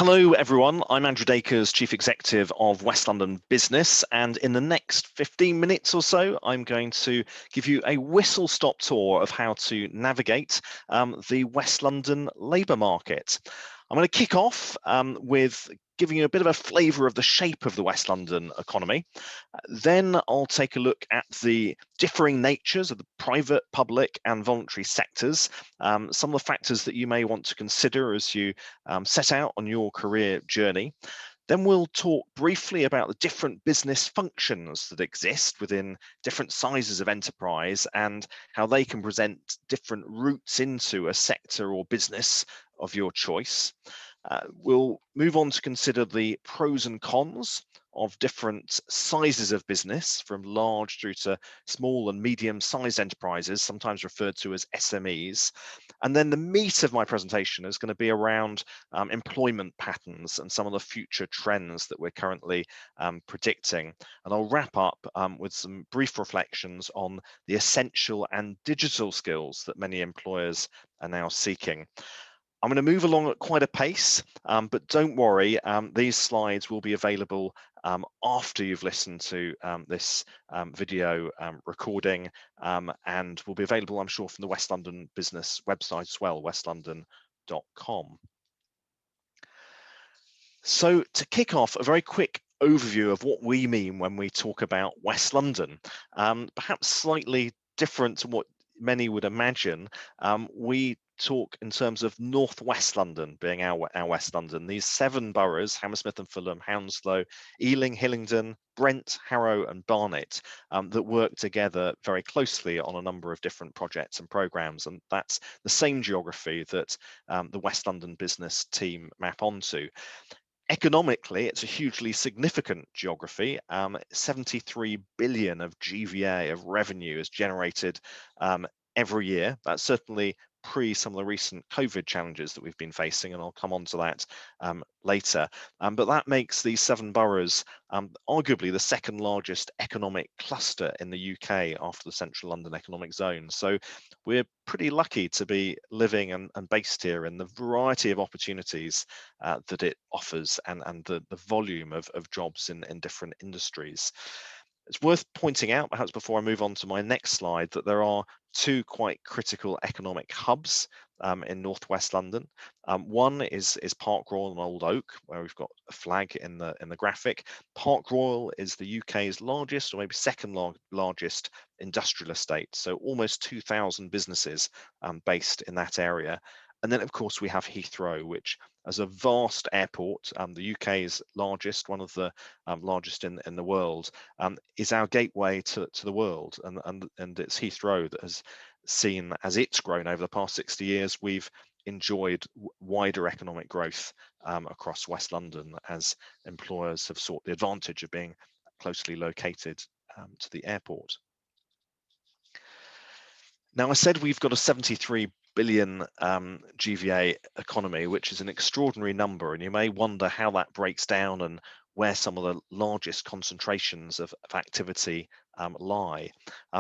Hello, everyone. I'm Andrew Dacres, Chief Executive of West London Business. And in the next 15 minutes or so, I'm going to give you a whistle-stop tour of how to navigate the West London labour market. I'm going to kick off with giving you a bit of a flavour of the shape of the West London economy. Then I'll take a look at the differing natures of the private, public and voluntary sectors, some of the factors that you may want to consider as you set out on your career journey. Then we'll talk briefly about the different business functions that exist within different sizes of enterprise and how they can present different routes into a sector or business of your choice. We'll move on to consider the pros and cons of different sizes of business, from large through to small and medium-sized enterprises, sometimes referred to as SMEs. And then the meat of my presentation is going to be around employment patterns and some of the future trends that we're currently predicting. And I'll wrap up with some brief reflections on the essential and digital skills that many employers are now seeking. I'm going to move along at quite a pace, but don't worry, these slides will be available after you've listened to this video recording, and will be available, I'm sure, from the West London Business website as well, westlondon.com. So to kick off, a very quick overview of what we mean when we talk about West London, perhaps slightly different to what many would imagine. We talk in terms of Northwest London being our West London. These 7 boroughs, Hammersmith and Fulham, Hounslow, Ealing, Hillingdon, Brent, Harrow and Barnet, that work together very closely on a number of different projects and programmes, and that's the same geography that the West London Business team map onto. Economically, it's a hugely significant geography. 73 billion of GVA, of revenue, is generated every year. That's certainly pre some of the recent COVID challenges that we've been facing, and I'll come on to that later. But that makes these 7 boroughs arguably the second largest economic cluster in the UK after the Central London Economic Zone. So we're pretty lucky to be living and based here, in the variety of opportunities that it offers, and the volume of jobs in different industries. It's worth pointing out, perhaps before I move on to my next slide, that there are 2 quite critical economic hubs in Northwest London. One is Park Royal and Old Oak, where we've got a flag in the graphic. Park Royal is the UK's largest, or maybe second largest industrial estate, so almost 2,000 businesses based in that area. And then, of course, we have Heathrow, which, as a vast airport, the UK's largest, one of the largest in the world, is our gateway to the world. And it's Heathrow that has seen, as it's grown over the past 60 years, we've enjoyed wider economic growth across West London, as employers have sought the advantage of being closely located to the airport. Now, I said we've got a 73 billion GVA economy, which is an extraordinary number, and you may wonder how that breaks down and where some of the largest concentrations of activity lie.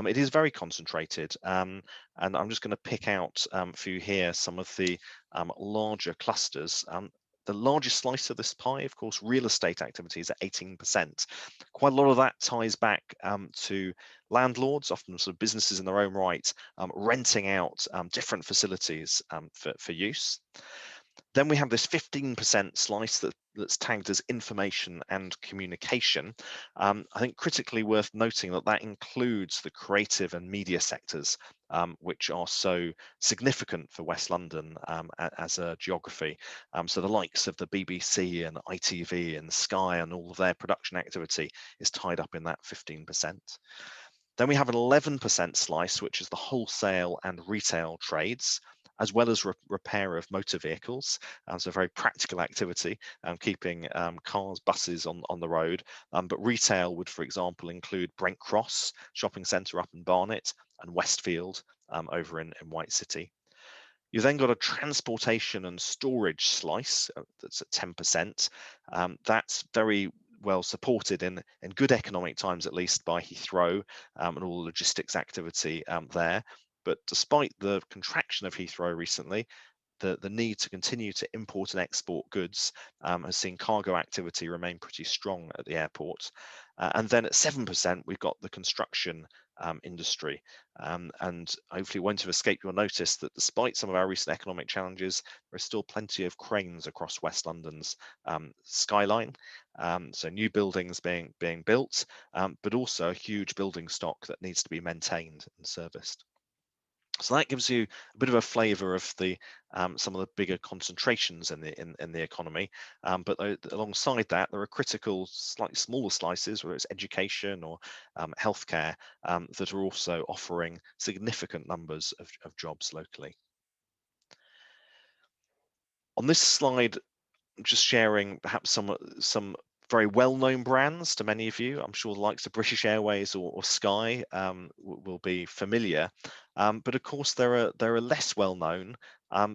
It is very concentrated, and I'm just going to pick out for you here some of the larger clusters. The largest slice of this pie, of course, real estate activities at 18%. Quite a lot of that ties back to landlords, often sort of businesses in their own right, renting out different facilities for use. Then we have this 15% slice that's tagged as information and communication. I think critically worth noting that that includes the creative and media sectors, which are so significant for West London as a geography. So the likes of the BBC and ITV and Sky and all of their production activity is tied up in that 15%. Then we have an 11% slice, which is the wholesale and retail trades, as well as repair of motor vehicles. So very practical activity, keeping cars, buses on the road. But retail would, for example, include Brent Cross shopping centre up in Barnet, and Westfield over in White City. You've then got a transportation and storage slice that's at 10%. That's very well supported in good economic times, at least, by Heathrow and all the logistics activity there. But despite the contraction of Heathrow recently, the need to continue to import and export goods has seen cargo activity remain pretty strong at the airport. And then at 7%, we've got the construction industry. And hopefully it won't have escaped your notice that despite some of our recent economic challenges, there is still plenty of cranes across West London's skyline. So new buildings being built, but also a huge building stock that needs to be maintained and serviced. So that gives you a bit of a flavour of the some of the bigger concentrations in the economy. But alongside that, there are critical, slightly smaller slices, whether it's education or healthcare, that are also offering significant numbers of jobs locally. On this slide, I'm just sharing perhaps some very well-known brands to many of you. I'm sure the likes of British Airways or Sky will be familiar, but of course there are less well-known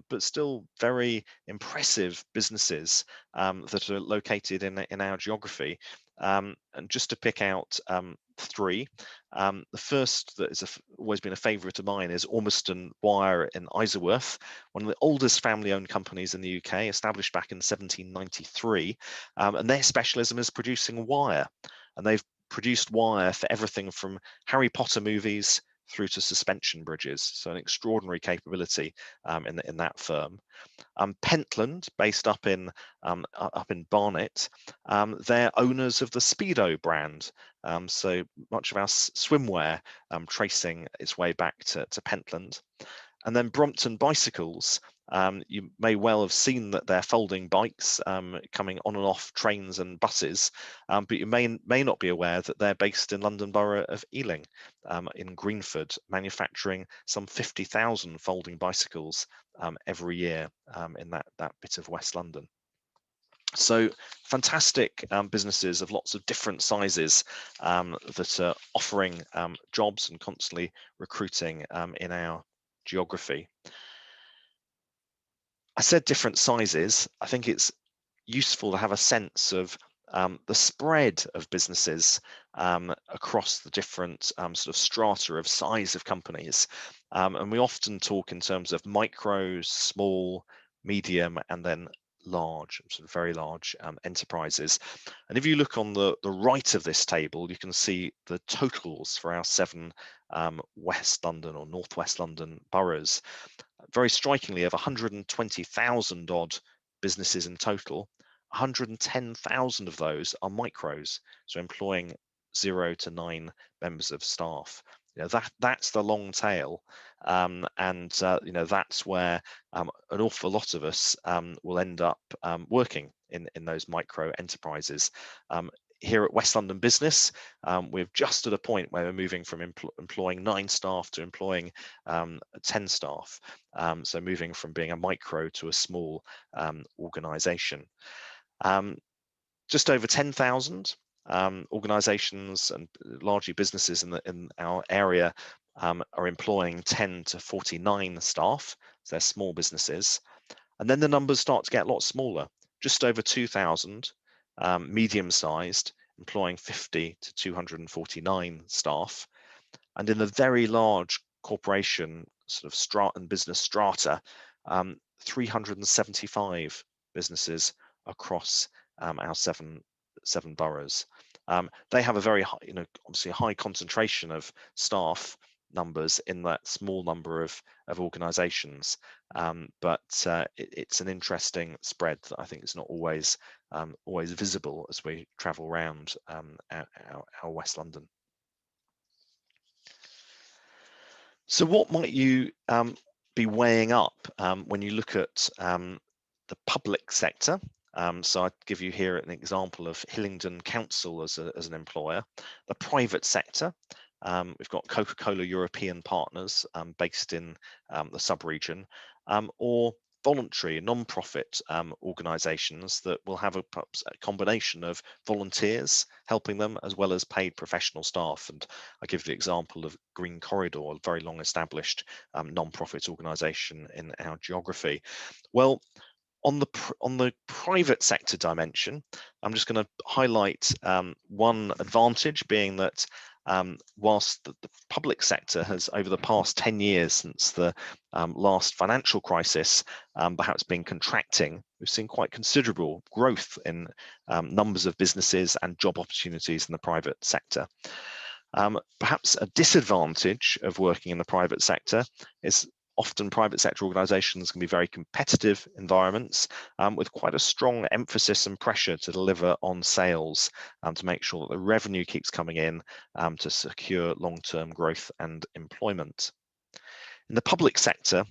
but still very impressive businesses that are located in our geography. And just to pick out three, the first that has always been a favourite of mine is Ormiston Wire in Isleworth, one of the oldest family-owned companies in the UK, established back in 1793, and their specialism is producing wire, and they've produced wire for everything from Harry Potter movies through to suspension bridges, so an extraordinary capability in that firm. Pentland, based up in Barnet, they're owners of the Speedo brand, so much of our swimwear tracing its way back to Pentland. And then Brompton Bicycles, you may well have seen that they're folding bikes coming on and off trains and buses, but you may not be aware that they're based in London Borough of Ealing, in Greenford, manufacturing some 50,000 folding bicycles every year in that bit of West London. So fantastic businesses of lots of different sizes that are offering jobs and constantly recruiting in our geography. I said different sizes. I think it's useful to have a sense of the spread of businesses across the different sort of strata of size of companies. And we often talk in terms of micro, small, medium, and then large, sort of very large enterprises. And if you look on the right of this table, you can see the totals for our 7 West London or Northwest London boroughs. Very strikingly, of 120,000 odd businesses in total, 110,000 of those are micros, so employing 0 to 9 members of staff. You know, that's the long tail, and you know, that's where an awful lot of us will end up working in those micro enterprises. Here at West London Business, we're just at a point where we're moving from employing 9 staff to employing 10 staff. So moving from being a micro to a small organisation. Just over 10,000 organisations and largely businesses in our area are employing 10 to 49 staff. So they're small businesses. And then the numbers start to get a lot smaller, just over 2,000. Medium-sized, employing 50 to 249 staff, and in the very large corporation sort of strata and business strata, 375 businesses across our seven boroughs. They have a very high, you know, obviously a high concentration of staff numbers in that small number of organisations, but it's an interesting spread that I think is not always visible as we travel around our West London. So what might you be weighing up when you look at the public sector? So I'd give you here an example of Hillingdon Council as an employer. The private sector, we've got Coca-Cola European Partners based in the sub-region, or voluntary non-profit organisations that will have a combination of volunteers helping them as well as paid professional staff. And I give the example of Green Corridor, a very long established non-profit organisation in our geography. Well, on the private sector dimension, I'm just going to highlight one advantage, being that whilst the public sector has, over the past 10 years since the last financial crisis, perhaps been contracting, we've seen quite considerable growth in numbers of businesses and job opportunities in the private sector. Perhaps a disadvantage of working in the private sector is often private sector organisations can be very competitive environments with quite a strong emphasis and pressure to deliver on sales to make sure that the revenue keeps coming in to secure long-term growth and employment. In the public sector,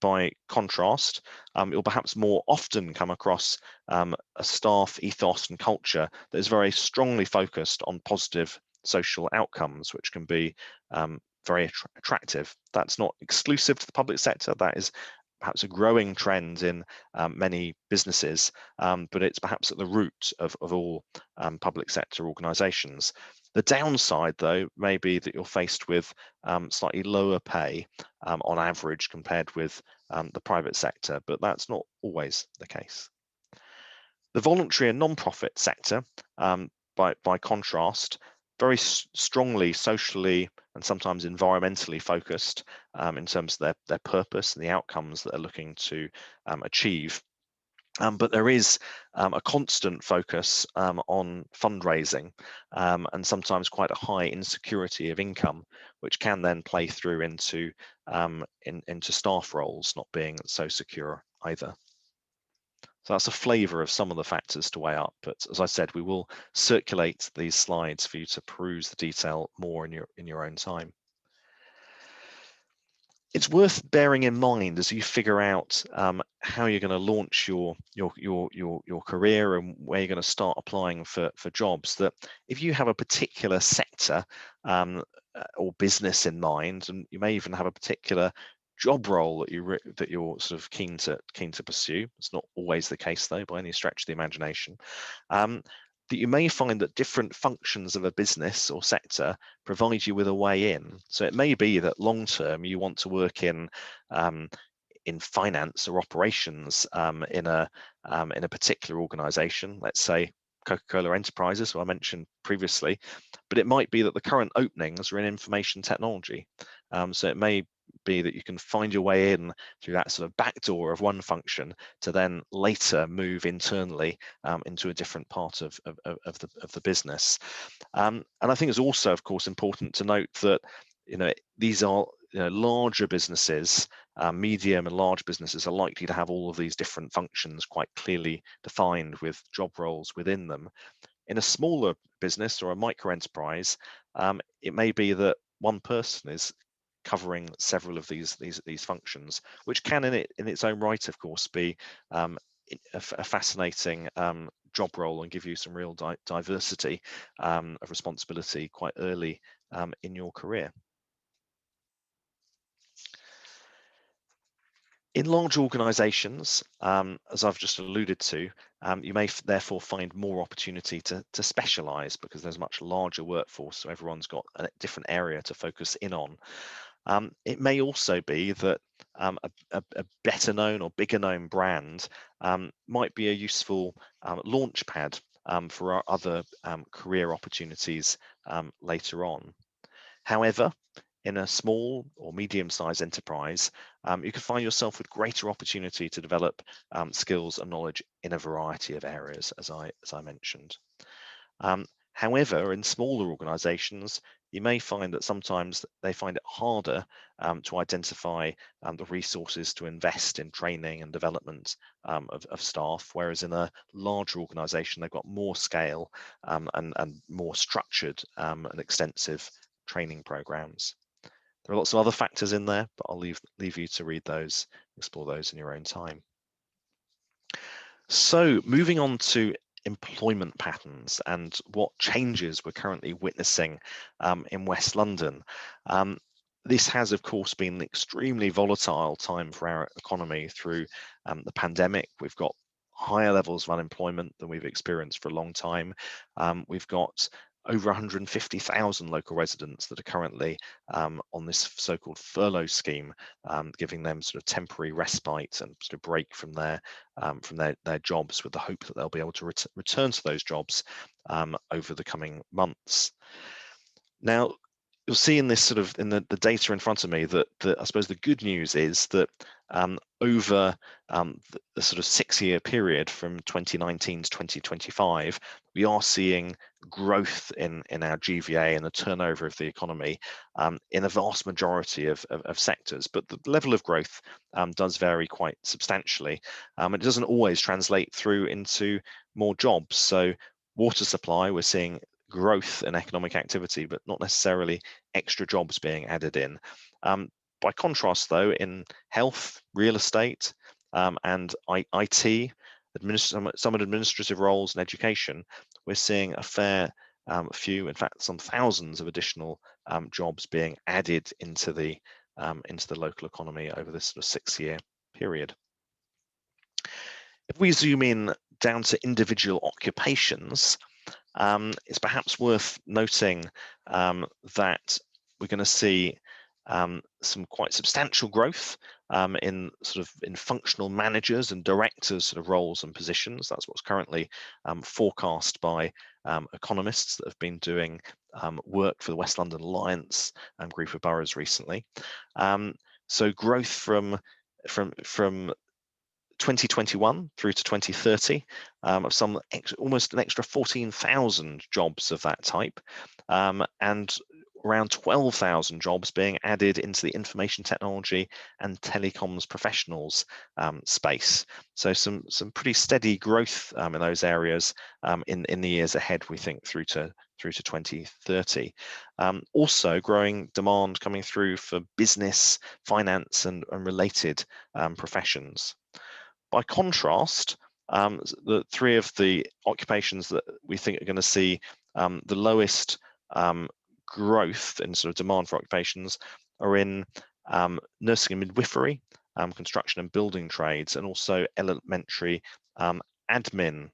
by contrast, you'll perhaps more often come across a staff ethos and culture that is very strongly focused on positive social outcomes, which can be very attractive. That's not exclusive to the public sector. That is perhaps a growing trend in many businesses, but it's perhaps at the root of all public sector organisations. The downside, though, may be that you're faced with slightly lower pay on average compared with the private sector, but that's not always the case. The voluntary and non-profit sector, by contrast, very strongly socially and sometimes environmentally focused in terms of their purpose and the outcomes that they're looking to achieve. But there is a constant focus on fundraising and sometimes quite a high insecurity of income, which can then play through into staff roles not being so secure either. So that's a flavour of some of the factors to weigh up. But as I said, we will circulate these slides for you to peruse the detail more in your own time. It's worth bearing in mind as you figure out how you're going to launch your career and where you're going to start applying for jobs, that if you have a particular sector or business in mind, and you may even have a particular job role that you're sort of keen to pursue. It's not always the case, though, by any stretch of the imagination. That you may find that different functions of a business or sector provide you with a way in. So it may be that long term you want to work in finance or operations in a particular organisation. Let's say Coca-Cola Enterprises, who I mentioned previously, but it might be that the current openings are in information technology. So it may be that you can find your way in through that sort of back door of one function to then later move internally into a different part of the business. And I think it's also, of course, important to note that these are larger businesses. Medium and large businesses are likely to have all of these different functions quite clearly defined with job roles within them. In a smaller business or a micro enterprise, it may be that one person is covering several of these functions, which can in its own right, of course, be a fascinating job role and give you some real diversity of responsibility quite early in your career. In large organisations, as I've just alluded to, you may therefore find more opportunity to specialise because there's a much larger workforce, so everyone's got a different area to focus in on. It may also be that a better known or bigger known brand might be a useful launch pad for our other career opportunities later on. However, in a small or medium-sized enterprise, you can find yourself with greater opportunity to develop skills and knowledge in a variety of areas, as I mentioned. However, in smaller organisations, you may find that sometimes they find it harder to identify the resources to invest in training and development of staff, whereas in a larger organisation, they've got more scale and more structured and extensive training programs. There are lots of other factors in there, but I'll leave you to read those, explore those in your own time. So moving on to employment patterns and what changes we're currently witnessing in West London. This has, of course, been an extremely volatile time for our economy through the pandemic. We've got higher levels of unemployment than we've experienced for a long time. We've got over 150,000 local residents that are currently on this so-called furlough scheme, giving them sort of temporary respite and sort of break from their jobs with the hope that they'll be able to return to those jobs over the coming months. Now, you'll see in this sort of in the data in front of me that I suppose the good news is that over the sort of 6-year period from 2019 to 2025, we are seeing growth in our GVA and the turnover of the economy in a vast majority of sectors. But the level of growth does vary quite substantially. It doesn't always translate through into more jobs. So water supply, we're seeing growth in economic activity, but not necessarily extra jobs being added in. By contrast, though, in health, real estate, and IT, some administrative roles and education, we're seeing a fair few, in fact, some thousands of additional jobs being added into the local economy over this sort of 6-year period. If we zoom in down to individual occupations, it's perhaps worth noting that we're going to see some quite substantial growth in functional managers and directors sort of roles and positions. That's what's currently forecast by economists that have been doing work for the West London Alliance group of boroughs recently. So growth from 2021 through to 2030 of some almost an extra 14,000 jobs of that type, and around 12,000 jobs being added into the information technology and telecoms professionals space. So some pretty steady growth in those areas in the years ahead, we think, through to 2030. Also growing demand coming through for business, finance and related professions. By contrast, the 3 of the occupations that we think are going to see the lowest growth in sort of demand for occupations are in nursing and midwifery, construction and building trades, and also elementary admin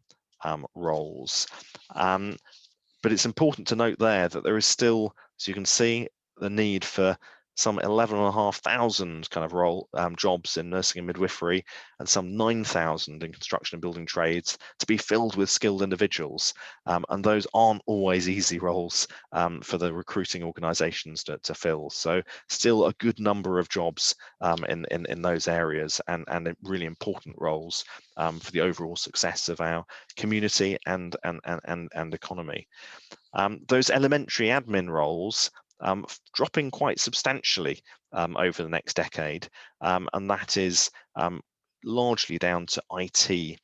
roles. But it's important to note there that there is still, as you can see, the need for some 11,500 kind of jobs in nursing and midwifery, and some 9,000 in construction and building trades to be filled with skilled individuals. And those aren't always easy roles for the recruiting organisations to fill. So still a good number of jobs in those areas, and really important roles for the overall success of our community and economy. Those elementary admin roles dropping quite substantially over the next decade, and that is largely down to IT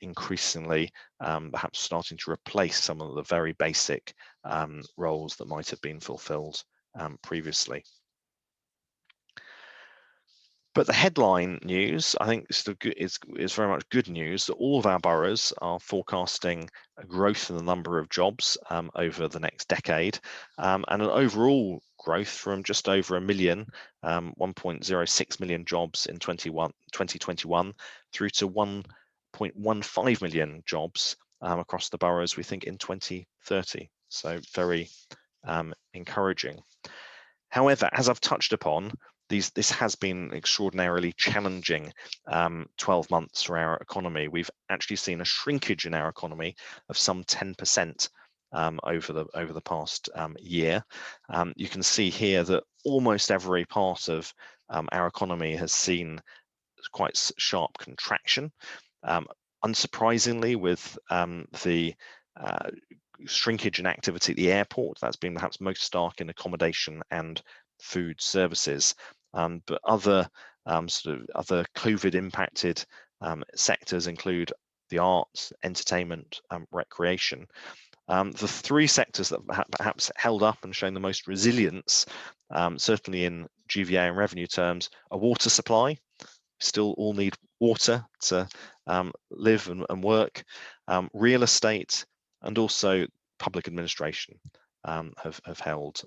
increasingly perhaps starting to replace some of the very basic roles that might have been fulfilled previously. But the headline news, I think, is very much good news that all of our boroughs are forecasting a growth in the number of jobs over the next decade, and an overall growth from just over 1 million, 1.06 million jobs in 2021, through to 1.15 million jobs across the boroughs, we think, in 2030. So very encouraging. However, as I've touched upon, this has been extraordinarily challenging 12 months for our economy. We've actually seen a shrinkage in our economy of some 10% over the past year. You can see here that almost every part of our economy has seen quite sharp contraction. Unsurprisingly, with the shrinkage in activity at the airport, that's been perhaps most stark in accommodation and food services. But other other COVID impacted sectors include the arts, entertainment, recreation. The 3 sectors that perhaps held up and shown the most resilience, certainly in GVA and revenue terms, are water supply. We still all need water to live and work. Real estate and also public administration have held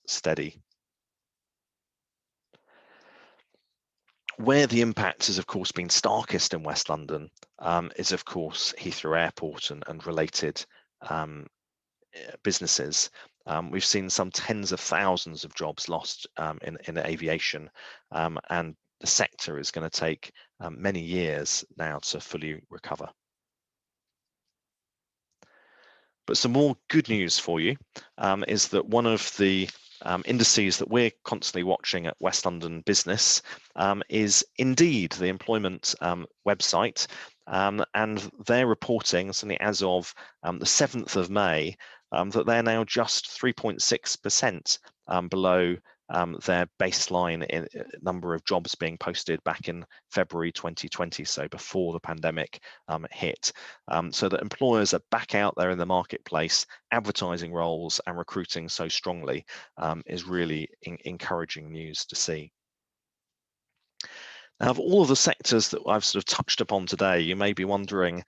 steady. Where the impact has, of course, been starkest in West London is, of course, Heathrow Airport and related businesses. We've seen some tens of thousands of jobs lost in aviation, and the sector is going to take many years now to fully recover. But some more good news for you is that one of the indices that we're constantly watching at West London Business is Indeed, the employment website, and they're reporting, certainly as of the 7th of May, that they're now just 3.6% below their baseline in number of jobs being posted back in February 2020, so before the pandemic hit. So that employers are back out there in the marketplace advertising roles and recruiting so strongly is really encouraging news to see. Now, of all of the sectors that I've sort of touched upon today, you may be wondering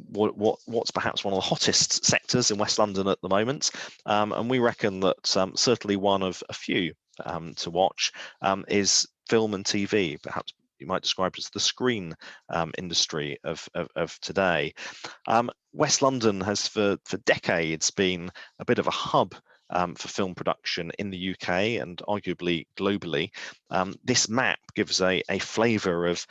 what's perhaps one of the hottest sectors in West London at the moment, and we reckon that certainly one of a few to watch is film and TV. Perhaps you might describe it as the screen industry of today. West London has for decades been a bit of a hub for film production in the UK and arguably globally. This map gives a flavour of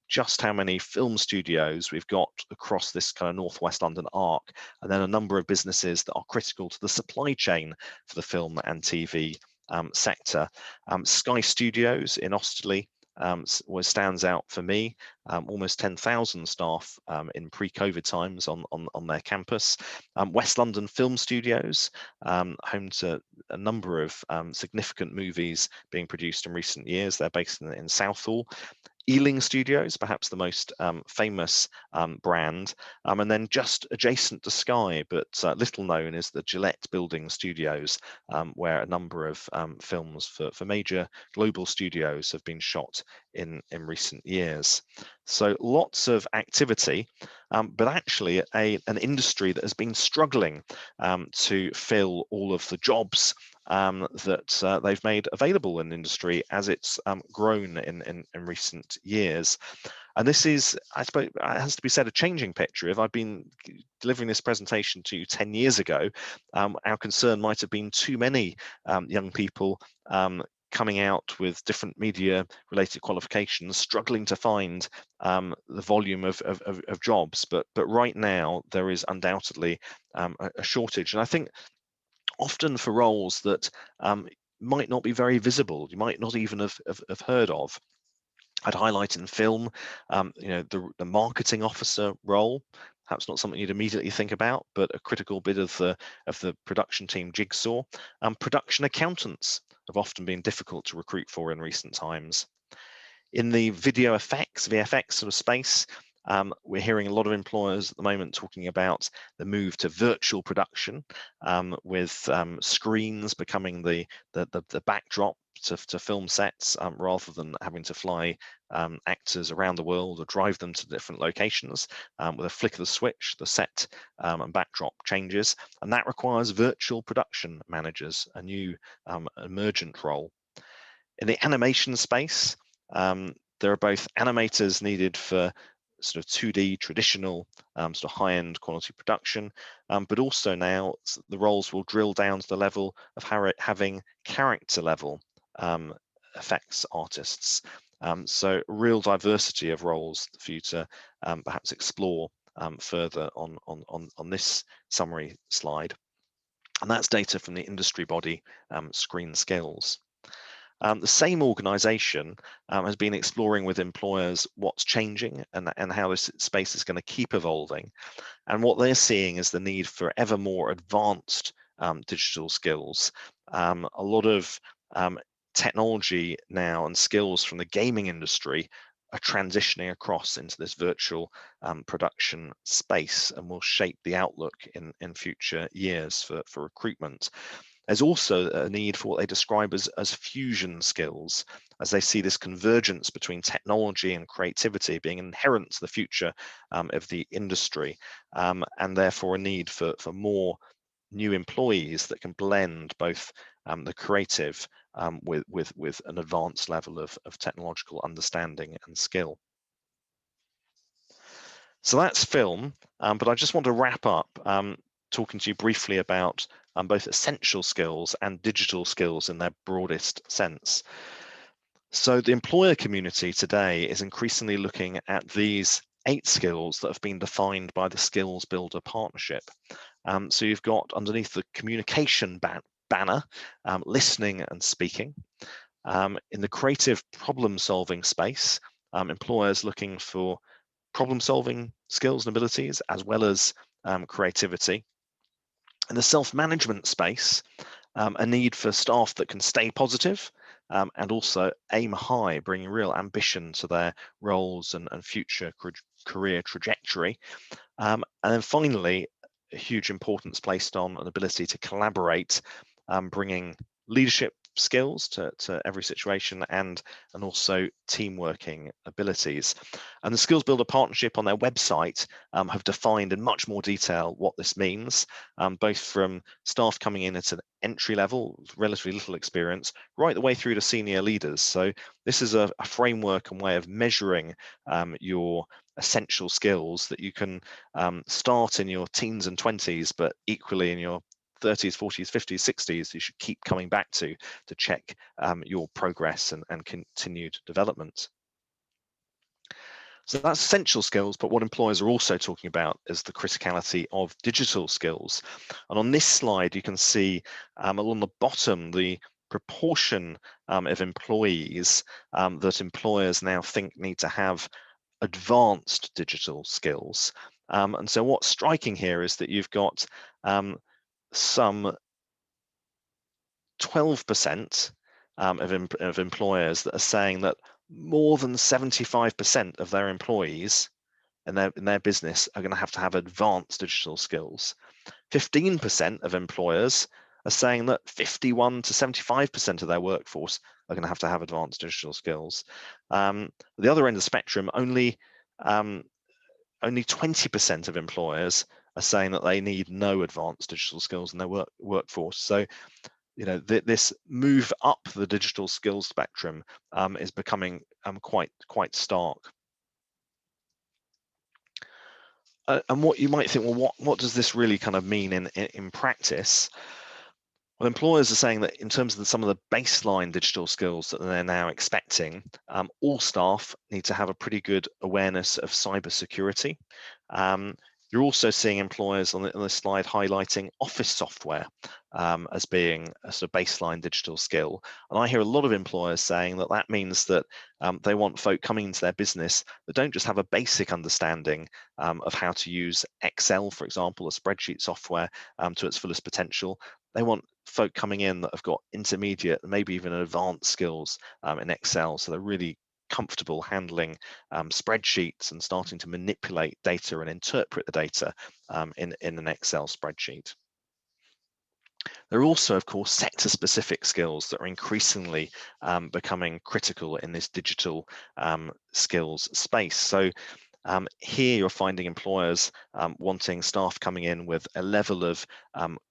just how many film studios we've got across this kind of northwest London arc, and then a number of businesses that are critical to the supply chain for the film and TV sector. Sky Studios in Osterley stands out for me. Almost 10,000 staff in pre-COVID times on their campus. West London Film Studios, home to a number of significant movies being produced in recent years. They're based in Southall. Ealing Studios, perhaps the most famous brand, and then just adjacent to Sky, but little known, is the Gillette Building Studios, where a number of films for major global studios have been shot in recent years. So lots of activity, but actually an industry that has been struggling to fill all of the jobs that they've made available in the industry as it's grown in recent years. And this is, I suppose, it has to be said, a changing picture. If I'd been delivering this presentation to you 10 years ago, our concern might have been too many young people coming out with different media related qualifications, struggling to find the volume of jobs. But right now there is undoubtedly a shortage. And I think often for roles that might not be very visible, you might not even have heard of. I'd highlight in film, the marketing officer role, perhaps not something you'd immediately think about, but a critical bit of the production team jigsaw. Production accountants have often been difficult to recruit for in recent times. In the video effects, VFX sort of space, we're hearing a lot of employers at the moment talking about the move to virtual production, with screens becoming the backdrop to film sets, rather than having to fly actors around the world or drive them to different locations. With a flick of the switch, the set and backdrop changes, and that requires virtual production managers, a new emergent role. In the animation space, there are both animators needed for sort of 2D traditional sort of high-end quality production, but also now the roles will drill down to the level of having character level effects artists. So real diversity of roles for you to perhaps explore further on this summary slide. And that's data from the industry body Screen Skills. The same organisation has been exploring with employers what's changing and how this space is going to keep evolving. And what they're seeing is the need for ever more advanced digital skills. A lot of technology now and skills from the gaming industry are transitioning across into this virtual production space and will shape the outlook in future years for recruitment. There's also a need for what they describe as fusion skills, as they see this convergence between technology and creativity being inherent to the future of the industry, and therefore a need for more new employees that can blend both the creative with an advanced level of technological understanding and skill. So that's film, but I just want to wrap up talking to you briefly about both essential skills and digital skills in their broadest sense. So the employer community today is increasingly looking at these 8 skills that have been defined by the Skills Builder Partnership. So you've got underneath the communication banner, listening and speaking. In the creative problem-solving space, employers looking for problem-solving skills and abilities as well as creativity. In the self-management space, a need for staff that can stay positive and also aim high, bringing real ambition to their roles and future career trajectory. And then finally, a huge importance placed on an ability to collaborate, bringing leadership skills to every situation and also team working abilities. And the Skills Builder Partnership on their website have defined in much more detail what this means, both from staff coming in at an entry level, relatively little experience, right the way through to senior leaders. So this is a framework and way of measuring your essential skills that you can start in your teens and 20s, but equally in your 30s, 40s, 50s, 60s, you should keep coming back to check your progress and continued development. So that's essential skills, but what employers are also talking about is the criticality of digital skills. And on this slide, you can see along the bottom, the proportion of employees that employers now think need to have advanced digital skills. And so what's striking here is that you've got some 12% of employers that are saying that more than 75% of their employees in their business are going to have advanced digital skills. 15% of employers are saying that 51 to 75% of their workforce are going to have advanced digital skills. The other end of the spectrum, only 20% of employers are saying that they need no advanced digital skills in their workforce. So, you know, this move up the digital skills spectrum is becoming quite stark. And what you might think, well, what does this really kind of mean in practice? Well, employers are saying that in terms of some of the baseline digital skills that they're now expecting, all staff need to have a pretty good awareness of cybersecurity. You're also seeing employers on this slide highlighting office software as being a sort of baseline digital skill. And I hear a lot of employers saying that that means that they want folk coming into their business that don't just have a basic understanding of how to use Excel, for example, a spreadsheet software to its fullest potential. They want folk coming in that have got intermediate, maybe even advanced skills in Excel. So they're really comfortable handling spreadsheets and starting to manipulate data and interpret the data in an Excel spreadsheet. There are also, of course, sector-specific skills that are increasingly becoming critical in this digital skills space. So here you're finding employers wanting staff coming in with a level of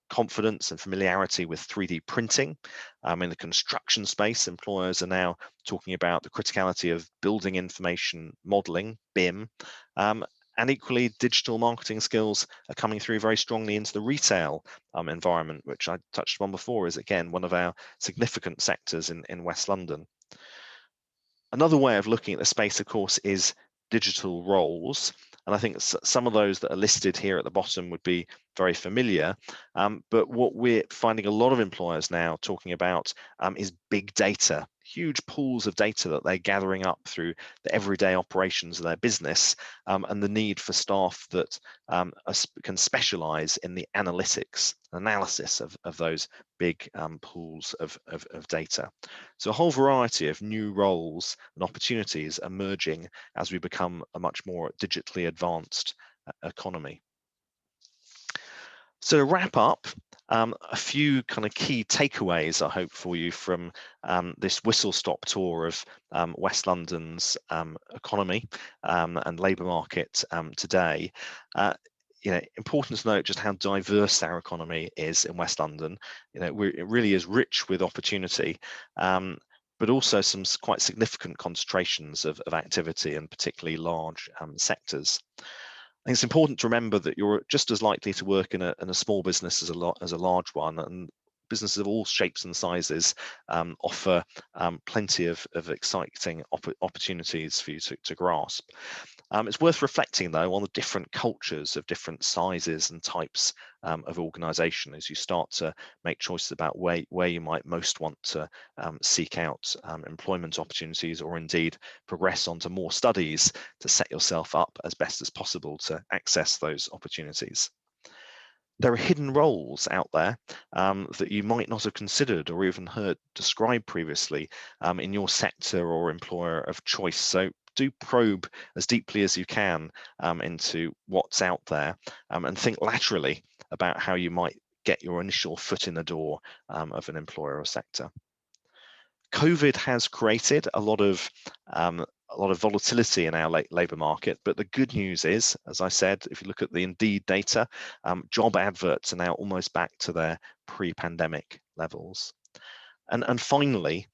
confidence and familiarity with 3D printing. In the construction space, employers are now talking about the criticality of building information modeling, BIM, and equally digital marketing skills are coming through very strongly into the retail environment, which I touched on before is again one of our significant sectors in West London. Another way of looking at the space, of course, is digital roles. And I think some of those that are listed here at the bottom would be very familiar. But what we're finding a lot of employers now talking about is big data, huge pools of data that they're gathering up through the everyday operations of their business, and the need for staff that can specialize in the analysis of those big pools of data. So a whole variety of new roles and opportunities emerging as we become a much more digitally advanced economy. So to wrap up, a few kind of key takeaways I hope for you from this whistle-stop tour of West London's economy and labour market today. You know, important to note just how diverse our economy is in West London. You know, it really is rich with opportunity, but also some quite significant concentrations of activity and particularly large sectors. I think it's important to remember that you're just as likely to work in a small business as a large one, and businesses of all shapes and sizes offer plenty of exciting opportunities for you to grasp. It's worth reflecting, though, on the different cultures of different sizes and types of organisation as you start to make choices about where you might most want to seek out employment opportunities, or indeed progress onto more studies to set yourself up as best as possible to access those opportunities. There are hidden roles out there that you might not have considered or even heard described previously in your sector or employer of choice. So do probe as deeply as you can into what's out there, and think laterally about how you might get your initial foot in the door of an employer or sector. COVID has created a lot of volatility in our labour market, but the good news is, as I said, if you look at the Indeed data, job adverts are now almost back to their pre-pandemic levels. And finally,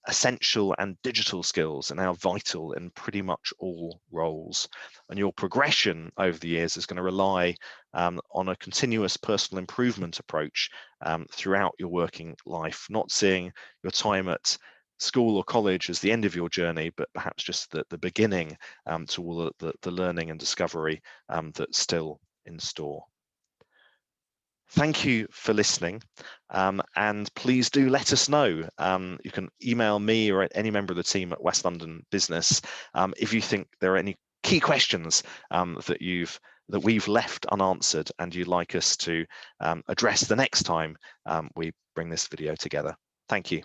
essential and digital skills are now vital in pretty much all roles. And your progression over the years is going to rely on a continuous personal improvement approach throughout your working life, not seeing your time at school or college as the end of your journey, but perhaps just the beginning to all the learning and discovery that's still in store. Thank you for listening, and please do let us know. You can email me or any member of the team at West London Business if you think there are any key questions that we've left unanswered and you'd like us to address the next time we bring this video together. Thank you.